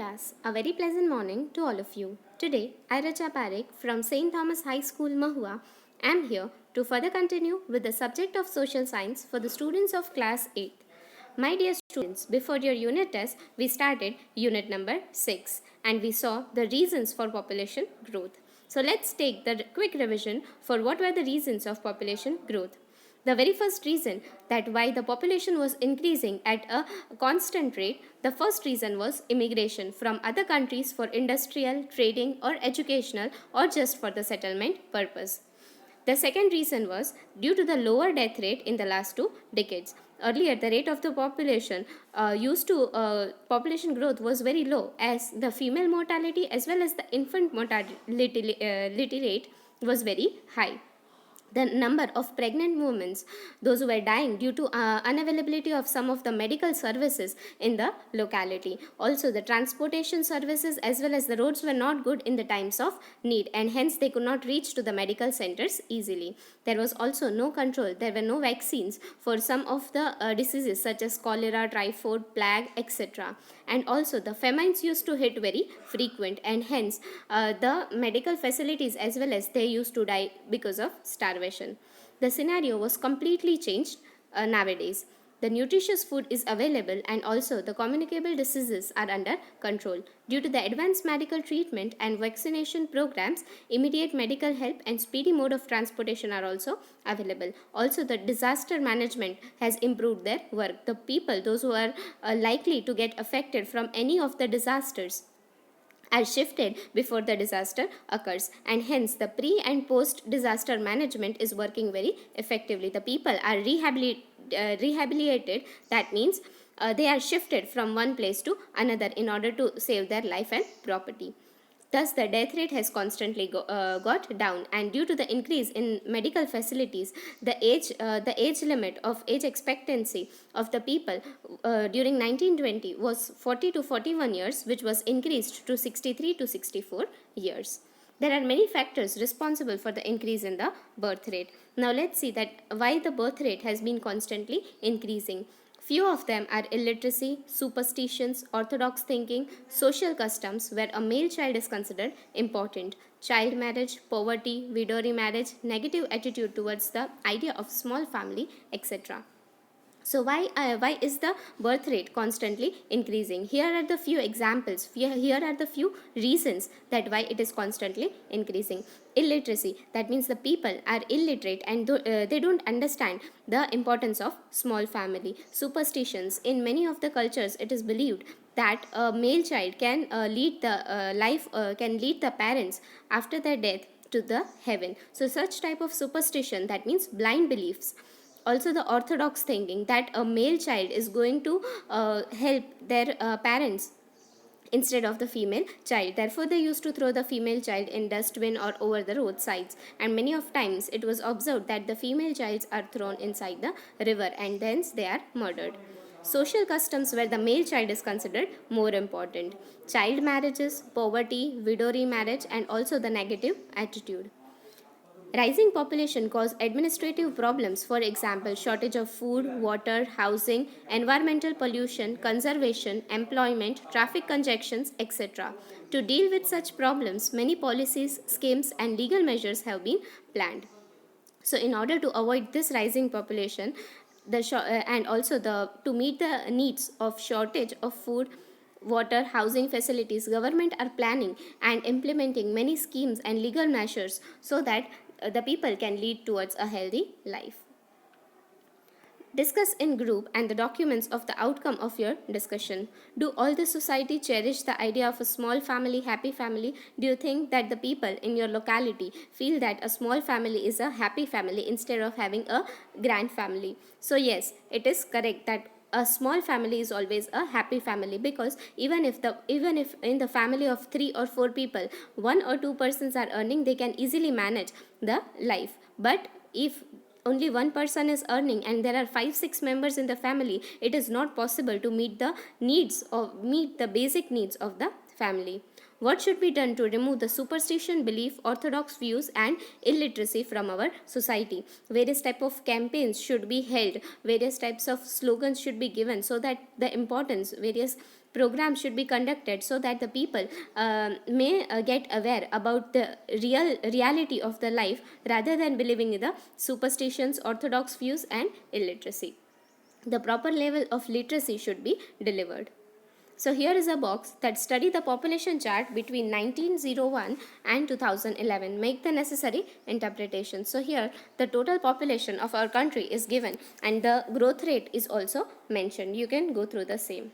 class, a very pleasant morning to all of you. Today, I, Raja Parekh from St. Thomas High School, Mahua, am here to further continue with the subject of social science for the students of class 8th. My dear students, before your unit test, we started unit number 6 and we saw the reasons for population growth. So let's take the quick revision for what were the reasons of population growth. The very first reason that why the population was increasing at a constant rate, the first reason was immigration from other countries for industrial, trading or educational or just for the settlement purpose. The second reason was due to the lower death rate in the last 2 decades. Earlier, the rate of the population population growth was very low, as the female mortality as well as the infant mortality rate was very high. The number of pregnant women, those who were dying due to unavailability of some of the medical services in the locality. Also, the transportation services as well as the roads were not good in the times of need, and hence they could not reach to the medical centers easily. There was also no control. There were no vaccines for some of the diseases such as cholera, typhoid, plague, etc. And also the famines used to hit very frequent, and hence the medical facilities as well as they used to die because of starvation. The scenario was completely changed nowadays. The nutritious food is available and also the communicable diseases are under control. Due to the advanced medical treatment and vaccination programs, immediate medical help and speedy mode of transportation are also available. Also, the disaster management has improved their work. The people, those who are likely to get affected from any of the disasters, are shifted before the disaster occurs, and hence the pre and post disaster management is working very effectively. The people are rehabilitated, that means they are shifted from one place to another in order to save their life and property. Thus, the death rate has constantly got down, and due to the increase in medical facilities, the age limit of age expectancy of the people during 1920 was 40 to 41 years, which was increased to 63 to 64 years. There are many factors responsible for the increase in the birth rate. Now let's see that why the birth rate has been constantly increasing. Few of them are illiteracy, superstitions, orthodox thinking, social customs where a male child is considered important, child marriage, poverty, widow remarriage, negative attitude towards the idea of small family, etc. So why is the birth rate constantly increasing? Here are the few examples. Here are the few reasons that why it is constantly increasing. Illiteracy, that means the people are illiterate and they don't understand the importance of small family. Superstitions, in many of the cultures it is believed that a male child can lead the parents after their death to the heaven. So such type of superstition, that means blind beliefs. Also the orthodox thinking that a male child is going to help their parents instead of the female child. Therefore, they used to throw the female child in dustbin or over the roadsides. And many of times it was observed that the female childs are thrown inside the river and thence they are murdered. Social customs where the male child is considered more important. Child marriages, poverty, widow remarriage, and also the negative attitude. Rising population cause administrative problems, for example, shortage of food, water, housing, environmental pollution, conservation, employment, traffic congestions, etc. To deal with such problems, many policies, schemes, and legal measures have been planned. So, in order to avoid this rising population, and also to meet the needs of shortage of food, water, housing facilities, government are planning and implementing many schemes and legal measures so that the people can lead towards a healthy life. Discuss in group and the documents of the outcome of your discussion. Do all the society cherish the idea of a small family, happy family? Do you think that the people in your locality feel that a small family is a happy family instead of having a grand family? So yes, it is correct that a small family is always a happy family, because even if in the family of 3 or 4 people 1 or 2 persons are earning, they can easily manage the life. But if only one person is earning and there are 5-6 members in the family, it is not possible to meet the basic needs of the family. What should be done to remove the superstition, belief, orthodox views and illiteracy from our society? Various type of campaigns should be held, various types of slogans should be given so that the importance, various programs should be conducted so that the people may get aware about the reality of the life rather than believing in the superstitions, orthodox views, and illiteracy. The proper level of literacy should be delivered. So here is a box that study the population chart between 1901 and 2011. Make the necessary interpretation. So here the total population of our country is given and the growth rate is also mentioned. You can go through the same.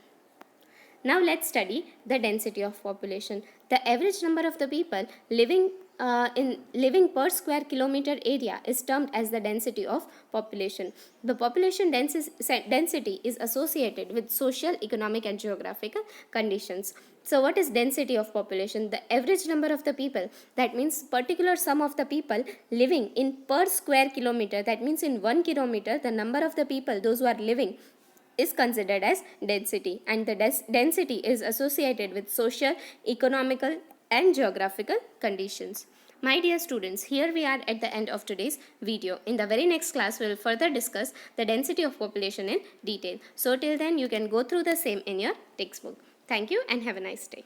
Now let's study the density of population. The average number of the people living per square kilometer area is termed as the density of population. The population density is associated with social, economic, and geographical conditions. So what is density of population? The average number of the people, that means particular sum of the people living in per square kilometer, that means in 1 kilometer the number of the people, those who are living, is considered as density, and the density is associated with social, economical, and geographical conditions. My dear students, here we are at the end of today's video. In the very next class, we will further discuss the density of population in detail. So till then, you can go through the same in your textbook. Thank you and have a nice day.